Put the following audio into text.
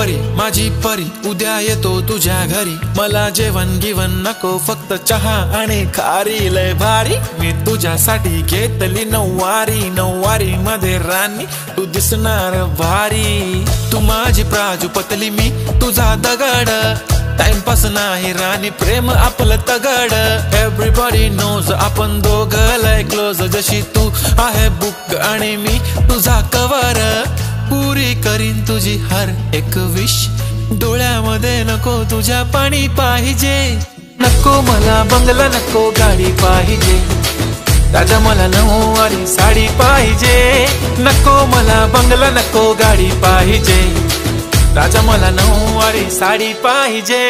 परी माझी परी उद्या येतो तुझ्या घरी, मला जेवण गिवण नको फक्त चहा आणि खारी, लय भारी मी तुझ्यासाठी घेतली नऊवारी, नऊवारी मध्ये राणी तू दिसणार भारी, तू माझी प्राजूपतली मी तुझा दगड, टाइमपास नाही राणी प्रेम आपलं तगड, एव्हरीबॉडी नोज आपण दोघं लय क्लोज, जशी तू आहे बुक आणि मी तुझा कवर, पुरी करीन तुझी हर एक विश, डोळ्यामध्ये नको तुझ्या पाणी पाहिजे, नको मला बंगला नको गाडी पाहिजे, राजा मला नऊवारी साडी पाहिजे, नको मला बंगला नको गाडी पाहिजे, राजा मला नऊवारी साडी पाहिजे।